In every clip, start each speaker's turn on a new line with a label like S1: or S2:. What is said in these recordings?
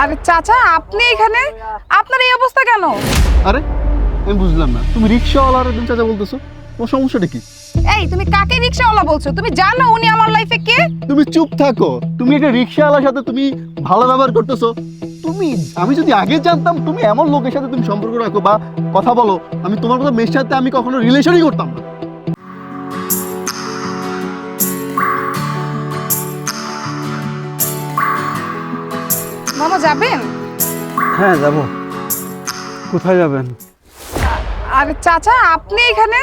S1: আরে চাচা, আপনি এখানে? আপনার এই অবস্থা কেন?
S2: আরে আমি বুঝলাম না, তুমি রিক্সাওয়ালার একদম চাচা বলতেছো, তোমার সমস্যাটা কি?
S1: এই, তুমি কাকে রিকশাওয়ালা বলছো? তুমি জানো উনি আমার লাইফে কে?
S2: তুমি চুপ থাকো। তুমি একটা রিক্সাওয়ালার সাথে তুমি ভালো ব্যবহার করতেছো। আমি যদি আগে জানতাম তুমি এমন লোকের সাথে তুমি সম্পর্ক রাখো বা কথা বলো, আমি তোমার মতো মেয়ের সাথে আমি কখনো রিলেশনই করতাম না।
S1: মামা যাবেন?
S2: হ্যাঁ যাবো। কোথায় যাবেন?
S1: আরে চাচা, আপনি এখানে?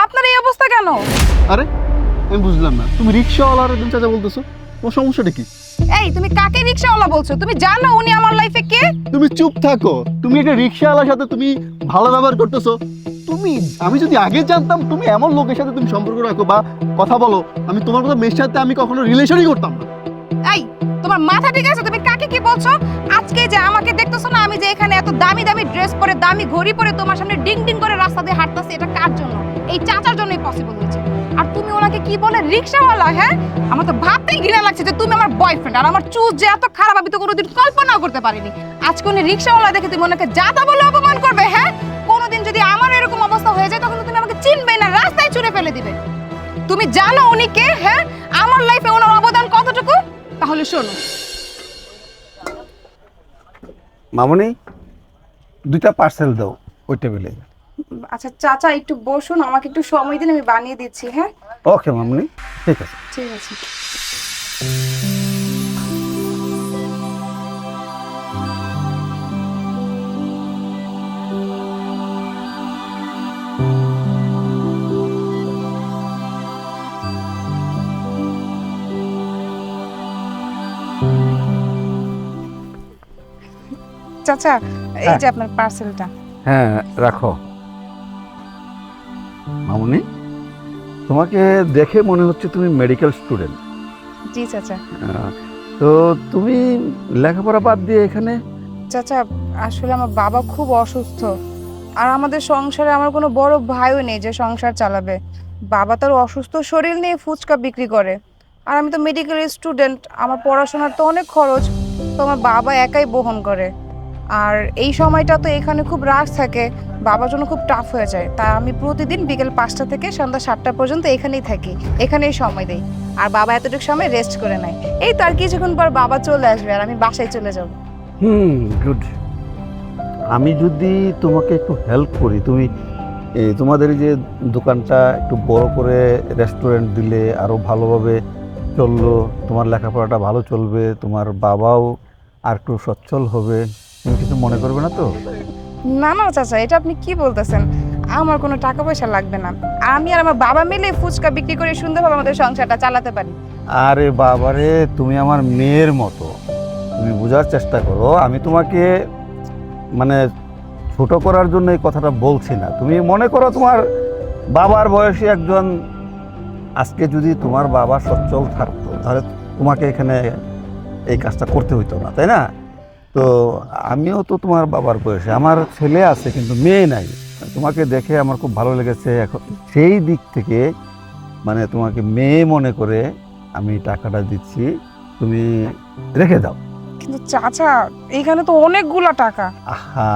S1: আপনার এই অবস্থা কেন?
S2: আরে আমি বুঝলাম না, তুমি রিক্সাওয়ালার একদম চাচা বলতেছো, তোমার সমস্যাটা কি?
S1: এই, তুমি কাকে রিকশাওয়ালা বলছো? তুমি জানো উনি আমার লাইফে কে?
S2: তুমি চুপ থাকো। তুমি একটা রিক্সাওয়ালার সাথে তুমি ভালো ব্যবহার করতেছো। আমি যদি আগে জানতাম তুমি এমন লোকের সাথে তুমি সম্পর্ক রাখো বা কথা বলো, আমি তোমার মতো মেয়ের সাথে আমি কখনো রিলেশনই করতাম না।
S1: এই, তোমার মাথা ঠিক আছে? তুমি কাকে কি বলছো? আজকে যে আমাকে দেখতেছো না, আমি যে এখানে এত দামি দামি ড্রেস পরে দামি ঘড়ি পরে তোমার সামনে ডিং ডিং করে রাস্তা দিয়ে হাঁটতাছি, এটা কার জন্য? এই চাচার জন্যই পসিবল হয়েছে। আর তুমি ওনাকে কি বলে রিকশাওয়ালা? হ্যাঁ, আমার তো ভাবতেই ঘৃণা লাগছে যে তুমি আমার বয়ফ্রেন্ড, আর আমার চুজ যে এত খারাপ আমি তো কোনোদিন কল্পনাও করতে পারিনি। আজকে উনি রিকশাওয়ালা দেখে তুমি ওনাকে জাতা বলে অপমান করবে? হ্যাঁ, কোনোদিন যদি আমার এরকম অবস্থা হয়ে যায় তখন তো তুমি আমাকে চিনবে না, রাস্তায় ছুঁড়ে ফেলে দিবে। তুমি জানো উনি কে? হ্যাঁ, আমার লাইফে ওনার অবদান কতটুকু? তাহলে শোনো।
S3: মামনি, 2টা পার্সেল দাও ওই টেবিলে।
S1: আচ্ছা চাচা, একটু বসুন, আমাকে একটু সময় দিন, আমি বানিয়ে দিচ্ছি। হ্যাঁ
S3: ওকে মামনি, ঠিক আছে।
S1: ঠিক আছে। চাচা, এই যে আপনার পার্সেলটা।
S3: হ্যাঁ রাখো। মামনি, তোমাকে দেখে মনে হচ্ছে তুমি মেডিকেল স্টুডেন্ট।
S1: জি চাচা।
S3: তো তুমি লেখাপড়া বাদ দিয়ে এখানে?
S1: চাচা, আসলে আমার বাবা খুব অসুস্থ, আর আমাদের সংসারে আমার কোনো বড় ভাইও নেই যে সংসার চালাবে। বাবা তার অসুস্থ শরীর নিয়ে ফুচকা বিক্রি করে, আর আমি তো মেডিকেল স্টুডেন্ট, আমার পড়াশোনার তো অনেক খরচ, তো আমার বাবা একাই বহন করে। আর এই সময়টা তো এখানে খুব রাশ থাকে, বাবার জন্য খুব টাফ হয়ে যায়, তাই আমি প্রতিদিন বিকেল 5টা থেকে সন্ধ্যা 7টা পর্যন্ত এখানেই থাকি, এখানেই সময় দেই। আর বাবা এতটুকু সময় রেস্ট করে নেয়। এই তো আর কিছুক্ষণ পর বাবা চলে আসবে আর আমি বাসায় চলে যাব।
S3: গুড। আমি যদি তোমাকে একটু হেল্প করি, তুমি তোমাদের এই যে দোকানটা একটু বড় করে রেস্টুরেন্ট দিলে আরো ভালোভাবে চললো, তোমার লেখাপড়াটা ভালো চলবে, তোমার বাবাও আর একটু সচ্ছল হবে, তুমি কিছু মনে করবে না তো?
S1: না না চাচা, এটা আপনি কি বলতেছেন? আমার কোনো টাকা পয়সা লাগবে না, আমি আর আমার বাবা মিলে ফুচকা বিক্রি করে সুন্দরভাবে আমাদের সংসারটা চালাতে পারি।
S3: আরে বাবারে, তুমি আমার মেয়ের মতো, তুমি বোঝার চেষ্টা করো। আমি তোমাকে মানে ছোট করার জন্য এই কথাটা বলছি না। তুমি মনে করো তোমার বাবার বয়সী একজন, আজকে যদি তোমার বাবা সচ্ছল থাকতো তাহলে তোমাকে এখানে এই কাজটা করতে হইতো না, তাই না? তো আমিও তো তোমার বাবার বয়সে, আমার ছেলে আছে কিন্তু মেয়ে নাই। তোমাকে দেখে আমার খুব ভালো লেগেছে। এখন সেই দিক থেকে মানে তোমাকে মেয়ে মনে করে আমি টাকাটা দিচ্ছি, তুমি রেখে দাও।
S1: কিন্তু চাচা, এইখানে তো অনেকগুলা টাকা।
S3: আহা,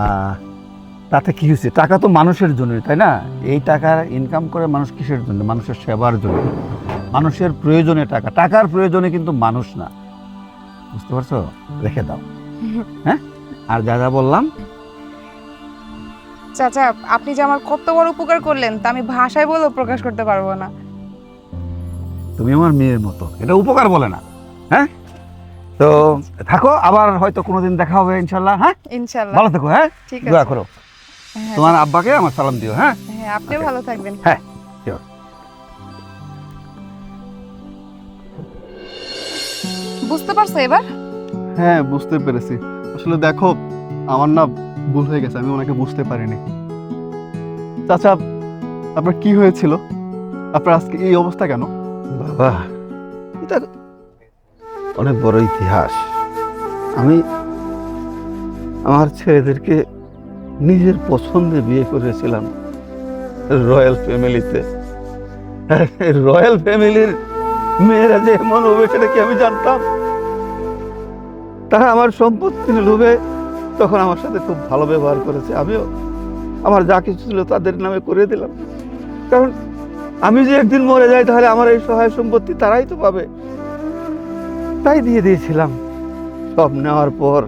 S3: তাতে কি হয়েছে? টাকা তো মানুষের জন্যই, তাই না? এই টাকা ইনকাম করে মানুষ কিসের জন্য? মানুষের সেবার জন্য, মানুষের প্রয়োজনে টাকা, টাকার প্রয়োজনে কিন্তু মানুষ না, বুঝতে পারছো? রেখে দাও। হ্যাঁ, আর যা যা বললাম।
S1: চাচা, আপনি যে আমার কত বড় উপকার করলেন তা আমি ভাষায় বলেও প্রকাশ করতে পারবো না।
S3: তুমি আমার মেয়ের মতো, এটা উপকার বলে না। হ্যাঁ, তো থাকো, আবার হয়তো কোনোদিন দেখা হবে ইনশাল্লাহ। হ্যাঁ
S1: ইনশাআল্লাহ।
S3: ভালো থেকো। হ্যাঁ,
S1: ঠিক
S3: দোয়া
S1: আছে।
S3: করো।
S1: হ্যাঁ,
S3: তোমার আব্বাকে আমার সালাম দিও। হ্যাঁ
S1: হ্যাঁ, আপনিও ভালো থাকবেন।
S3: হ্যাঁ sure.
S1: বুঝতে পারছো এবার?
S2: হ্যাঁ বুঝতে পেরেছি। আসলে দেখো, আমার না ভুল হয়ে গেছে, আমি ওনাকে বুঝতে পারিনি। চাচা, আপনার কি হয়েছিল? আপনার আজকে এই অবস্থা কেন?
S3: বাবা, এটা অনেক বড় ইতিহাস। আমি আমার ছেলেদেরকে নিজের পছন্দে বিয়ে করেছিলাম রয়্যাল ফ্যামিলিতে। রয়্যাল ফ্যামিলির মেয়েরা যে এমন হবে সেটা কি আমি জানতাম? তারা আমার সম্পত্তির লোভে তখন আমার সাথে খুব ভালো ব্যবহার করেছে। আমিও আমার যা কিছু ছিল তাদের নামে করে দিলাম, কারণ আমি যে একদিন মরে যাই তাহলে আমার এই সহায় সম্পত্তি তারাই তো পাবে, তাই দিয়ে দিয়েছিলাম। সব নেওয়ার পর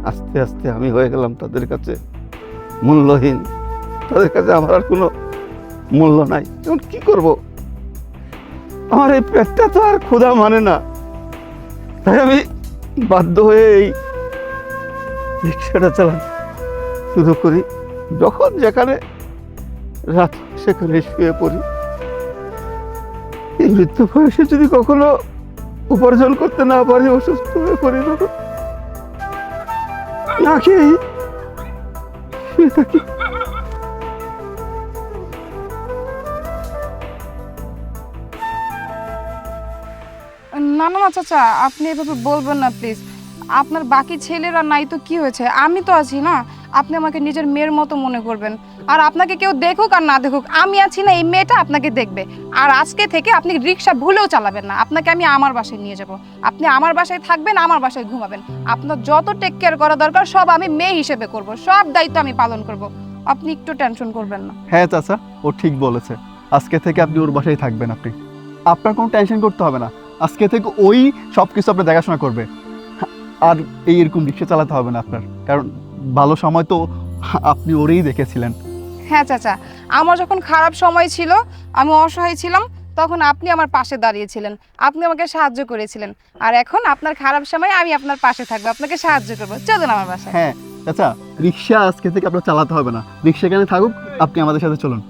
S3: আস্তে আস্তে আমি হয়ে গেলাম তাদের কাছে মূল্যহীন। তাদের কাছে আমার আর কোনো মূল্য নাই। এখন কি করব? আমার এই পেটটা তো আর ক্ষুধা মানে না, তাই আমি বাধ্য হয়ে এই রিক্সাটা চালাতে শুরু করি। যখন যেখানে রাত সেখানে শুয়ে পড়ি। এই মৃত্যু বয়সে যদি কখনো উপার্জন করতে না পারি, অসুস্থ হয়ে পড়ি, তখন না খেয়েই শুয়ে থাকি।
S1: না না না চাচা, আপনি এভাবে বলবেন না প্লিজ। আপনার বাকি ছেলেরা নাই তো কি হয়েছে, আমি তো আছি না। আপনি আমাকে নিজের মেয়ের মতো মনে করবেন। আর আপনাকে কেউ দেখুক আর না দেখুক, আমি আছি না, এই মেয়েটা আপনাকে দেখবে। আর আজকে থেকে আপনি রিক্সা ভুলেও চালাবেন না। আপনাকে আমি আমার বাসায় নিয়ে যাব, আপনি আমার বাসায় থাকবেন, আমার বাসায় ঘুমাবেন। আপনার যত টেক কেয়ার করা দরকার সব আমি মেয়ে হিসেবে করব, সব দায়িত্ব আমি পালন করব। আপনি একটু টেনশন করবেন না।
S2: হ্যাঁ চাচা, ও ঠিক বলেছে। আজকে থেকে আপনি ওর বাসায় থাকবেন। আপনার কোনো টেনশন করতে হবে না। আজকে থেকে ওই সব কিছু আপনার দেখাশোনা করবে। আর এইরকম রিক্সা চালাতে হবে না আপনার, কারণ ভালো সময় তো আপনি ওরেই দেখেছিলেন।
S1: হ্যাঁ চাচা, আমার যখন খারাপ সময় ছিল, আমি অসহায় ছিলাম, তখন আপনি আমার পাশে দাঁড়িয়েছিলেন, আপনি আমাকে সাহায্য করেছিলেন। আর এখন আপনার খারাপ সময় আমি আপনার পাশে থাকবো, আপনাকে সাহায্য করবো। চলুন আমার বাসায়।
S2: হ্যাঁ চাচা, রিক্সা আজকে থেকে আপনার চালাতে হবে না। রিক্সা এখানে থাকুক, আপনি আমাদের সাথে চলুন।